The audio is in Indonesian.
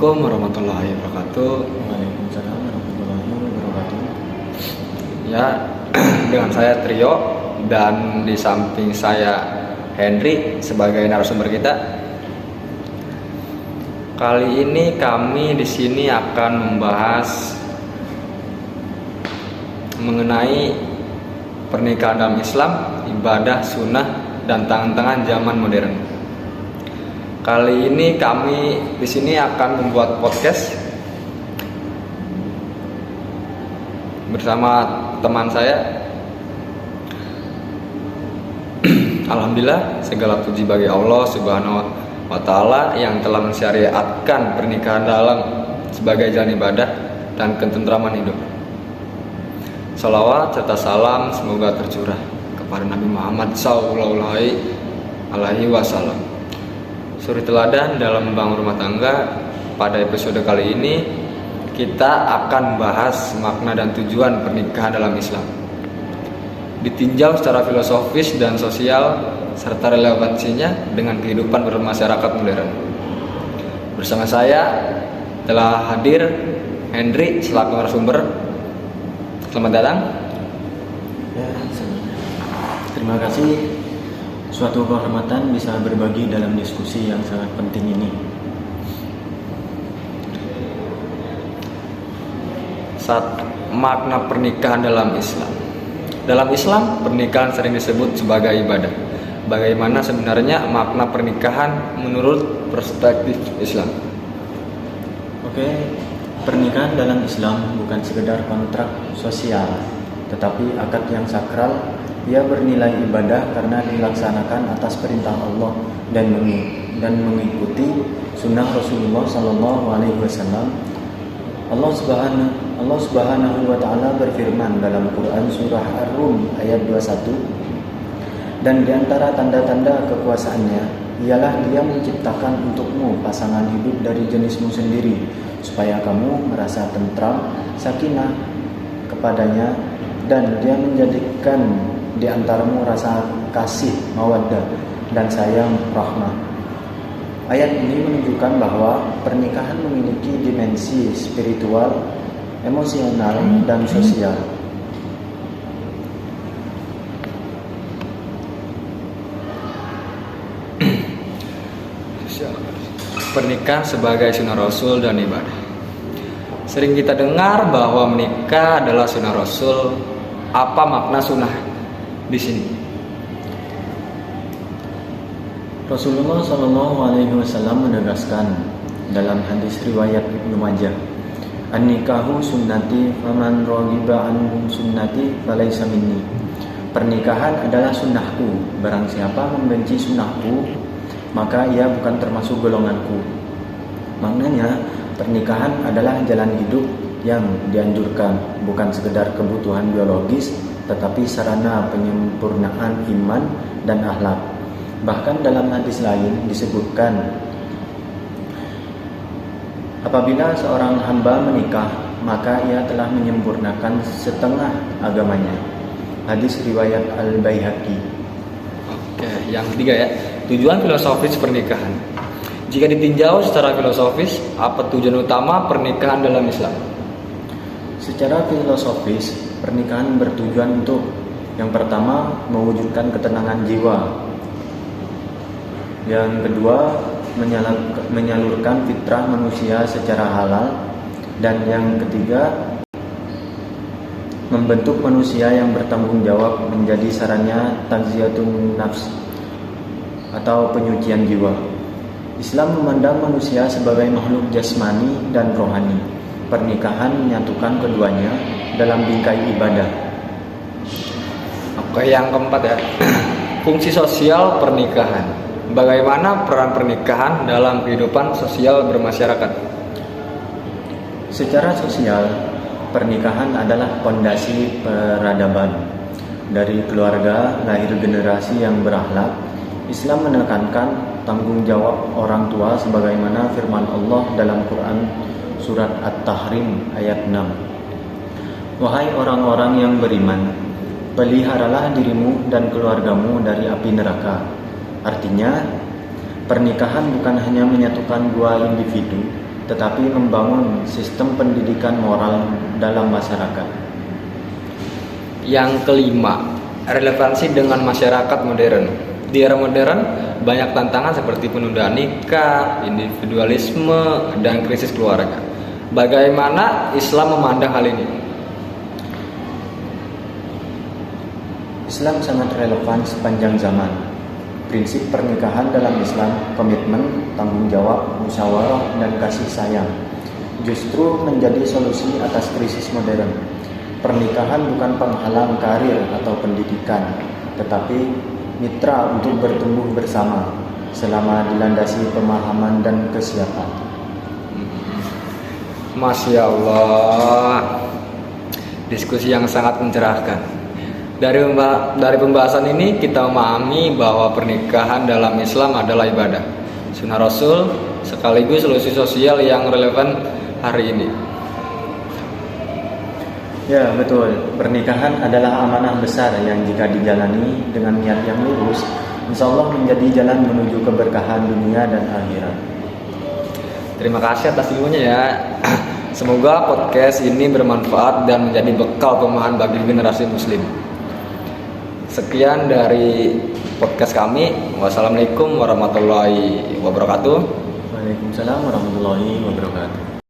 Assalamualaikum warahmatullahi wabarakatuh. Waalaikumsalam warahmatullahi wabarakatuh. Ya, dengan saya Trio dan di samping saya Henry sebagai narasumber kita. Kali ini kami di sini akan membahas mengenai pernikahan dalam Islam, ibadah, sunnah, dan tantangan zaman modern. Kali ini kami di sini akan membuat podcast bersama teman saya. Alhamdulillah, segala puji bagi Allah Subhanahu wa Ta'ala yang telah mensyariatkan pernikahan dalam sebagai jalan ibadah dan ketentraman hidup. Salawat serta salam semoga tercurah kepada Nabi Muhammad sallallahu alaihi wasallam. Suri teladan dalam membangun rumah tangga. Pada episode kali ini kita akan membahas makna dan tujuan pernikahan dalam Islam, ditinjau secara filosofis dan sosial serta relevansinya dengan kehidupan bermasyarakat modern. Bersama saya telah hadir Henry selaku narasumber. Selamat datang. Ya, terima kasih. Suatu kehormatan bisa berbagi dalam diskusi yang sangat penting ini. Makna pernikahan dalam Islam. Dalam Islam, pernikahan sering disebut sebagai ibadah. Bagaimana sebenarnya makna pernikahan menurut perspektif Islam? Oke, pernikahan dalam Islam bukan sekedar kontrak sosial, tetapi akad yang sakral. Ia bernilai ibadah karena dilaksanakan atas perintah Allah dan mengikuti sunnah Rasulullah Sallallahu Alaihi Wasallam. Allah Subhanahu wa Ta'ala berfirman dalam Quran surah Ar-Rum ayat 21, dan di antara tanda-tanda kekuasaannya ialah Dia menciptakan untukmu pasangan hidup dari jenismu sendiri, supaya kamu merasa tentram, sakinah kepadanya, dan Dia menjadikan di antaramu rasa kasih, mawaddah, dan sayang, rahmah. Ayat ini menunjukkan bahwa pernikahan memiliki dimensi spiritual, emosional, dan sosial. Pernikahan sebagai sunnah Rasul dan ibadah. Sering kita dengar bahwa menikah adalah sunnah Rasul. Apa makna sunnah di sini? Rasulullah Shallallahu Alaihi Wasallam menegaskan dalam hadis riwayat Ibnu Majah, "An-nikahu sunnati, faman raghiba an sunnati falaysa minni." Pernikahan adalah sunnahku. Barang siapa membenci sunnahku, maka ia bukan termasuk golonganku. Maknanya, pernikahan adalah jalan hidup yang dianjurkan, bukan sekedar kebutuhan biologis, tetapi sarana penyempurnaan iman dan akhlak. Bahkan dalam hadis lain disebutkan, apabila seorang hamba menikah, maka ia telah menyempurnakan setengah agamanya. Hadis riwayat Al-Baihaqi. Oke, yang ketiga ya, tujuan filosofis pernikahan. Jika ditinjau secara filosofis, apa tujuan utama pernikahan dalam Islam? Secara filosofis, pernikahan bertujuan untuk yang pertama mewujudkan ketenangan jiwa, yang kedua menyalurkan fitrah manusia secara halal, dan yang ketiga membentuk manusia yang bertanggung jawab menjadi sarana tazkiyatun nafs atau penyucian jiwa. Islam memandang manusia sebagai makhluk jasmani dan rohani. Pernikahan menyatukan keduanya dalam bingkai ibadah. Oke, yang keempat ya, fungsi sosial pernikahan. Bagaimana peran pernikahan dalam kehidupan sosial bermasyarakat? Secara sosial, pernikahan adalah fondasi peradaban. Dari keluarga lahir generasi yang berakhlak. Islam menekankan tanggung jawab orang tua sebagaimana firman Allah dalam Quran Surat At-Tahrim ayat 6. Wahai orang-orang yang beriman, peliharalah dirimu dan keluargamu dari api neraka. Artinya, pernikahan bukan hanya menyatukan dua individu, tetapi membangun sistem pendidikan moral dalam masyarakat. Yang kelima, relevansi dengan masyarakat modern. Di era modern, banyak tantangan seperti penundaan nikah, individualisme, dan krisis keluarga. Bagaimana Islam memandang hal ini? Islam sangat relevan sepanjang zaman. Prinsip pernikahan dalam Islam, komitmen, tanggung jawab, musyawarah, dan kasih sayang justru menjadi solusi atas krisis modern. Pernikahan bukan penghalang karir atau pendidikan, tetapi mitra untuk bertumbuh bersama selama dilandasi pemahaman dan kesiapan. Masya Allah, diskusi yang sangat mencerahkan. Dari pembahasan ini kita memahami bahwa pernikahan dalam Islam adalah ibadah, sunnah Rasul, sekaligus solusi sosial yang relevan hari ini. Ya, betul. Pernikahan adalah amanah besar yang jika dijalani dengan niat yang lurus, insya Allah menjadi jalan menuju keberkahan dunia dan akhirat. Terima kasih atas ilmunya ya. Semoga podcast ini bermanfaat dan menjadi bekal pemahaman bagi generasi muslim. Sekian dari podcast kami. Wassalamualaikum warahmatullahi wabarakatuh. Waalaikumsalam warahmatullahi wabarakatuh.